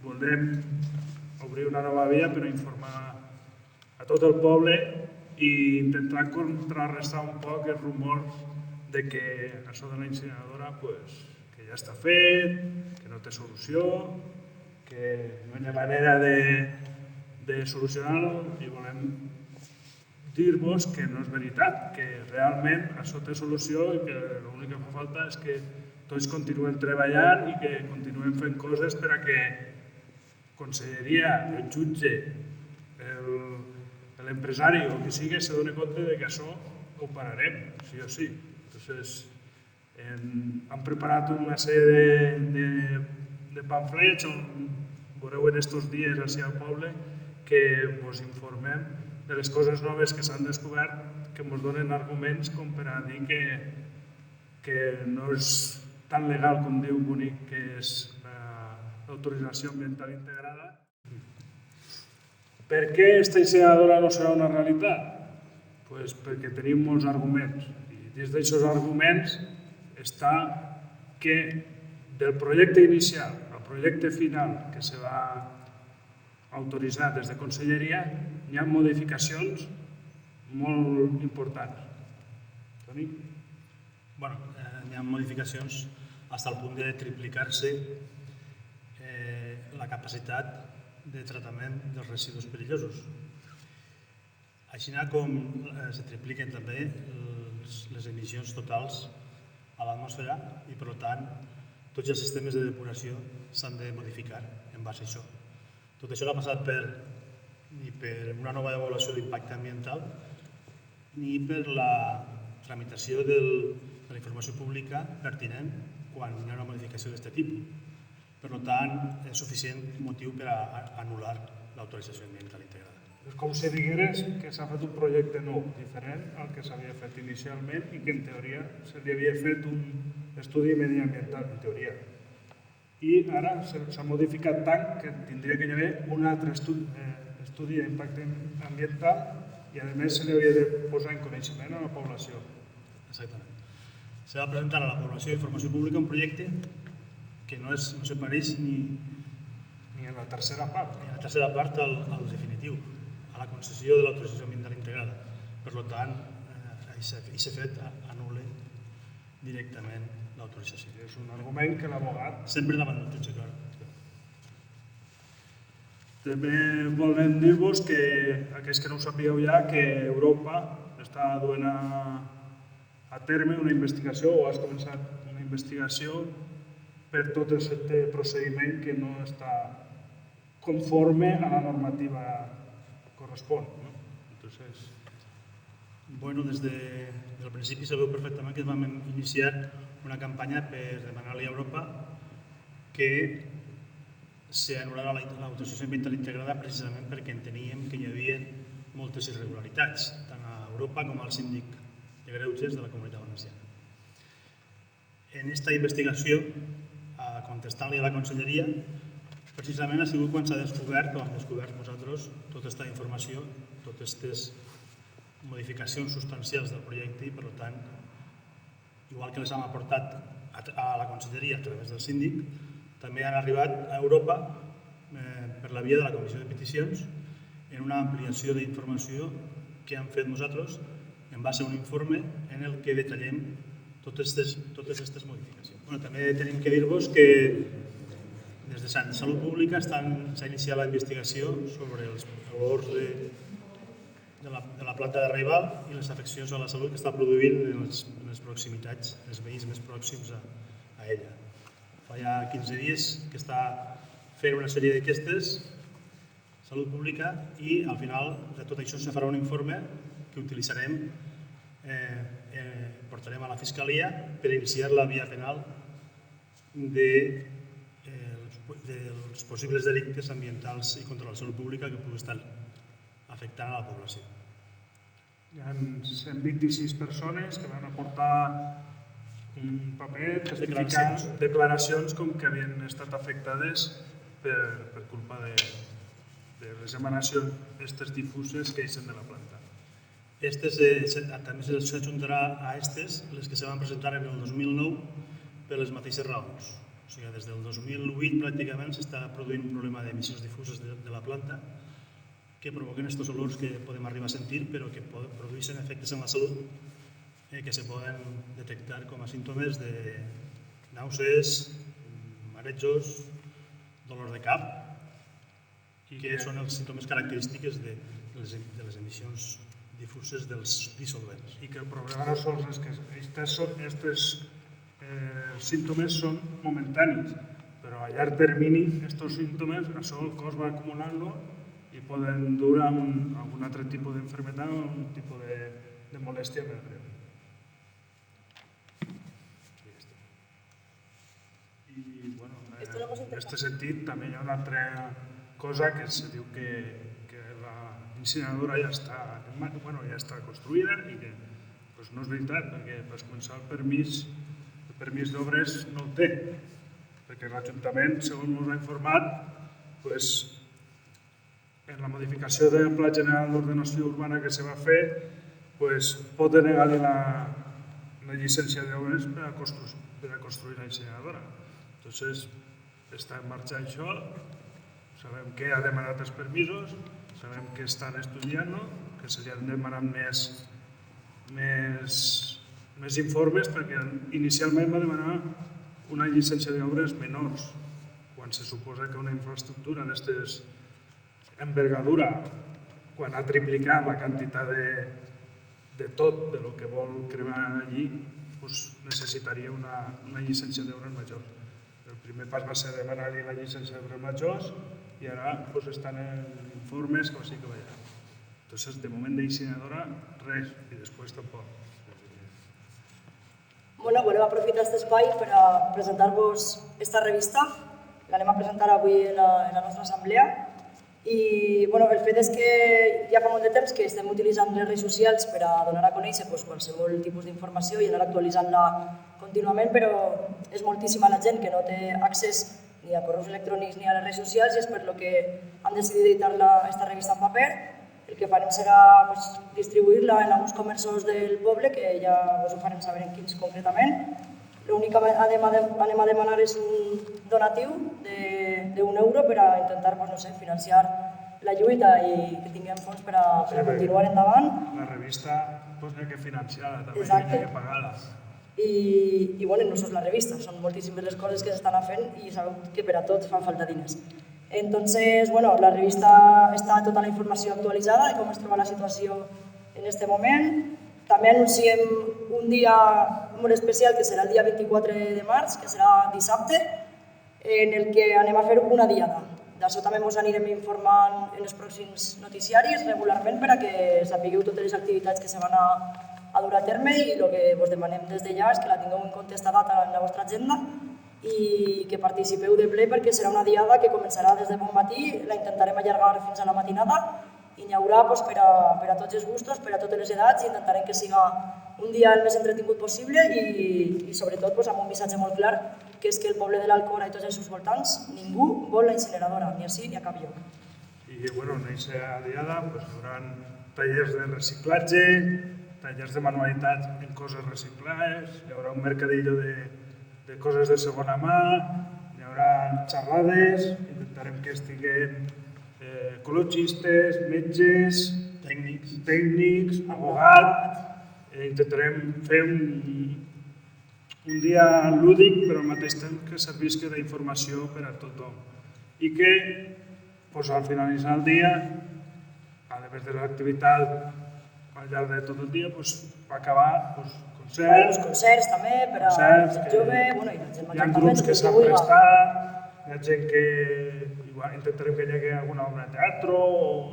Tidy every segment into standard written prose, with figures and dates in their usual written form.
volem obrir una nova via per informar a tot el poble i intentar contrarrestar un poc els rumors de que això de la incineradora que ja està fet, que no té solució, que no hi ha manera de solucionar-ho i volem dir-vos que no és veritat, que realment això té solució i que l'únic que fa falta és que tots continuem treballant i que continuem fent coses per a que conselleria, el jutge, l'empresari o qui sigui se doni compte que això ho pararem, sí o sí. Entonces, hem preparat una sèrie de pamflets on veureu en aquests dies així al poble que us informem de les coses noves que s'han descobert, que ens donen arguments com per a dir que no és tan legal com diu bonic que és l'autorització ambiental integrada. Per què aquesta incineradora no serà una realitat? Pues perquè tenim molts arguments. I dins d'aquests arguments està que del projecte inicial al projecte final que se va autoritzar des de Conselleria hi ha modificacions molt importants. Toni? Bueno, hi ha modificacions fins al punt de triplicar-se la capacitat de tractament dels residus perillosos. Així com se tripliquen també les emissions totals a l'atmosfera i, per tant, tots els sistemes de depuració s'han de modificar en base a això. Tot això no ha passat ni per una nova avaluació d'impacte ambiental ni per la tramitació de la informació pública pertinent quan hi ha una modificació d'aquest tipus. Per tant, és suficient motiu per a anul·lar l'autorització ambiental integrada. És com si digueres que s'ha fet un projecte nou, diferent al que s'havia fet inicialment i que en teoria se li havia fet un estudi mediambiental, en teoria. I ara s'ha modificat tant que tindria que hi haver un altre estudi d'impacte ambiental i a més se li havia de posar en coneixement a la població. Exactament. Se va presentar a la població d'informació pública un projecte que no se pareix ni en la tercera part. Ni en la tercera part al definitiu, a la concessió de l'autorització ambiental integrada. Per tant, aquest fet anul·la directament l'autorització. És un argument que l'abogat... Sempre davant del jutge, clar. També volem dir-vos que, aquells que no ho sapigueu ja, que Europa està duent a terme una investigació o has començat una investigació per tot aquest procediment que no està conforme a la normativa correspon. Bueno, des del principi sabeu perfectament que vam iniciar una campanya per demanar-li a Europa que s'anul·lara l'autorització ambiental integrada precisament perquè enteníem que hi havia moltes irregularitats, tant a Europa com al síndic de greuges de la Comunitat Valenciana. En aquesta investigació, contestant-li a la Conselleria, precisament ha sigut quan s'ha descobert, o hem descobert nosaltres, tota aquesta informació, totes aquestes modificacions substancials del projecte i, per tant, igual que les hem aportat a la Conselleria a través del síndic, també han arribat a Europa per la via de la Comissió de Peticions en una ampliació d'informació que hem fet nosaltres en base a un informe en el que detallem totes aquestes modificacions. També tenim que dir-vos que des de Salut Pública s'ha iniciat la investigació sobre els valors de la planta de Raibal i les afeccions a la salut que està produint en les proximitats, els veïns més pròxims a ella. Fa ja 15 dies que està fent una sèrie d'aquestes, Salut Pública, i al final de tot això se farà un informe que utilitzarem, portarem a la Fiscalia per iniciar la via penal dels possibles delictes ambientals i contra la salut pública que pugui estar afectant a la població. Hi ha 126 persones que van aportar un paper testificant declaracions com que havien estat afectades per culpa de les emanacions aquestes difuses que eixen de la planta. També s'ajuntarà a aquestes les que se van presentar en el 2009 per les mateixes raons. O sigui, des del 2008 pràcticament s'està produint un problema d'emissions difuses de la planta que provoquen aquests olors que podem arribar a sentir, però que produeixen efectes en la salut que se poden detectar com a símptomes de nàusees, marejos, dolor de cap, que són els símptomes característics de les emissions difuses dels dissolvents. I que el problema no sols és que aquests símptomes són momentanis, però a llarg termini aquests símptomes, això el cos va acumulant-lo i poden dur a algun altre tipus d'enfermedad o un tipus de molèstia més greu. I, bueno, en aquest sentit també hi ha una altra cosa que se diu que la incineradora ja està construïda i que no és veritat, perquè per començar el permís d'obres no el té, perquè l'Ajuntament, segons ens ha informat, en la modificació del Pla General d'Ordenació Urbana que se va fer, pot denegar-li la llicència d'obres per a construir la incineradora. Entonces, està en marxa això, sabem que ha demanat els permisos, sabem que estan estudiant-ho, que se li han demanat més informes perquè inicialment va demanar una llicència d'obres menors, quan se suposa que una infraestructura d'aquestes envergadura, quan ha triplicat la quantitat de tot de lo que vol cremar allí, necessitaria una llicència d'obres major. El primer pas va ser demanar-li la llicència d'obres majors i ara estan en informes que sí que veiem. Entonces, de moment d'incineradora, res, i després tampoc. Bueno, volem aprofitar aquest espai per a presentar-vos aquesta revista. L'anem a presentar avui en la nostra assemblea. I el fet és que ja fa molt de temps que estem utilitzant les redes socials per a donar a conèixer qualsevol tipus d'informació i anar actualitzant-la contínuament, però és moltíssima la gent que no té accés ni a correus electrònics ni a les redes socials i és per lo que han decidit editar aquesta revista en paper. El que farem serà distribuir-la en alguns comerços del poble, que ja us ho farem saber en quins concretament. L'únic que anem a demanar és un donatiu d'1 € per a intentar financiar la lluita i que tinguem fons per a continuar endavant. La revista n'hi ha que financiar-la, també n'hi ha que pagar-la. I no sols la revista, són moltíssimes les coses que s'estan fent i sabeu que per a tot fan falta diners. Entonces, la revista està tota la informació actualitzada de com es troba la situació en aquest moment. També anunciem un dia molt especial, que serà el dia 24 de març, que serà dissabte, en el que anem a fer una diada. D'això també us anirem informant en els pròxims noticiaris regularment per a que sapigueu totes les activitats que se van a dur a terme i el que us demanem des de ja és que la tingueu en compte aquesta data en la vostra agenda i que participeu de ple perquè serà una diada que començarà des de bon matí, la intentarem allargar fins a la matinada i n'hi haurà per a tots els gustos, per a totes les edats i intentarem que siga un dia el més entretingut possible i sobretot amb un missatge molt clar que és que el poble de l'Alcora i tots els seus voltants ningú vol la incineradora, ni així ni a cap lloc. I en aquesta diada hi haurà tallers de reciclatge, tallers de manualitats en coses reciclades, hi haurà un mercadillo de coses de segona mà, hi haurà xerrades, intentarem que estiguen ecologistes, metges, tècnics, abogats, intentarem fer un dia lúdic però al mateix temps que servisca d'informació per a tothom i que al finalitzar el dia, a més de l'activitat al llarg de tot el dia, va acabar concerts també per a la gent jove i la gent major. Hi ha grups que s'han prestat, hi ha gent que intentarem que hi hagi alguna obra de teatre o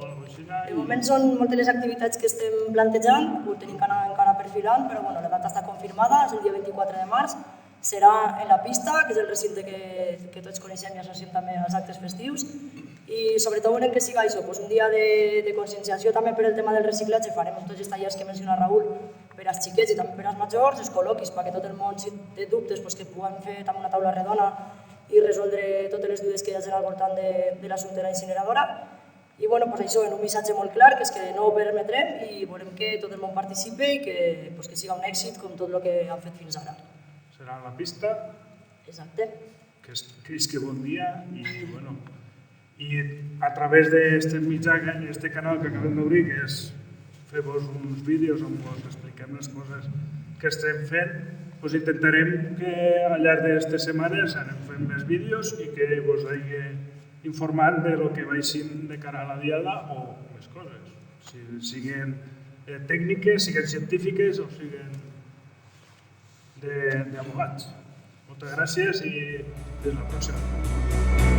alguna cosa així. De moment són moltes les activitats que estem plantejant, ho tenim que anar encara perfilant, però la data està confirmada, és el dia 24 de març, serà en la pista, que és el recinte que tots coneixem i associem també als actes festius, i sobretot volem que sigui això, un dia de conscienciació també per el tema del reciclatge, farem tots els tallers que menciona Raül per als xiquets i també per als majors, els col·loquis perquè tot el món, si té dubtes, que puguem fer també una taula redona i resoldre totes les dubtes que hi hagi al voltant de l'assumpte de la incineradora. I això, en un missatge molt clar, que és que no ho permetrem i volem que tot el món participi i que sigui un èxit com tot el que han fet fins ara. Serà a la pista. Exacte. que bon dia i a través d'aquest mitjà, aquest canal que acabem d'obrir, que és fer-vos uns vídeos on us expliquem les coses que estem fent, doncs intentarem que al llarg d'aquestes setmanes anem fent més vídeos i que vos hagi informat de lo que vagin de cara a la diada o més coses, siguin tècniques, siguin científiques o siguin d'abogats. Moltes gràcies i fins la pròxima.